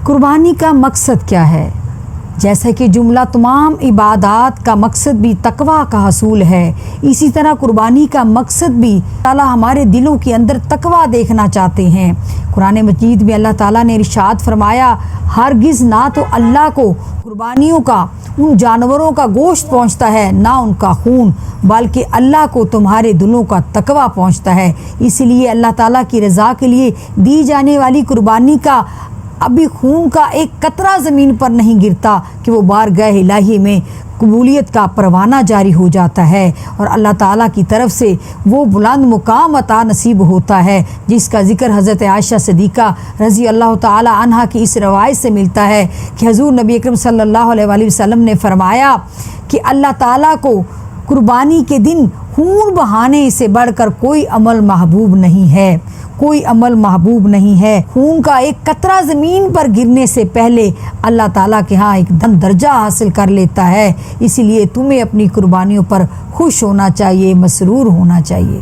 قربانی کا مقصد کیا ہے؟ جیسا کہ جملہ تمام عبادات کا مقصد بھی تقویٰ کا حصول ہے، اسی طرح قربانی کا مقصد بھی تعالیٰ ہمارے دلوں کے اندر تقویٰ دیکھنا چاہتے ہیں۔ قرآن مجید میں اللہ تعالیٰ نے ارشاد فرمایا، ہرگز نہ تو اللہ کو قربانیوں کا، ان جانوروں کا گوشت پہنچتا ہے، نہ ان کا خون، بلکہ اللہ کو تمہارے دلوں کا تقویٰ پہنچتا ہے۔ اس لیے اللہ تعالیٰ کی رضا کے لیے دی جانے والی قربانی کا ابھی خون کا ایک قطرہ زمین پر نہیں گرتا کہ وہ بارگاہ الہی میں قبولیت کا پروانہ جاری ہو جاتا ہے اور اللہ تعالیٰ کی طرف سے وہ بلند مقام عطا نصیب ہوتا ہے جس کا ذکر حضرت عائشہ صدیقہ رضی اللہ تعالیٰ عنہا کی اس روایت سے ملتا ہے کہ حضور نبی اکرم صلی اللہ علیہ وآلہ وسلم نے فرمایا کہ اللہ تعالیٰ کو قربانی کے دن خون بہانے سے بڑھ کر کوئی عمل محبوب نہیں ہے، کوئی عمل محبوب نہیں ہے۔ خون کا ایک قطرہ زمین پر گرنے سے پہلے اللہ تعالیٰ کے ہاں ایک درجہ حاصل کر لیتا ہے۔ اسی لیے تمہیں اپنی قربانیوں پر خوش ہونا چاہیے، مسرور ہونا چاہیے۔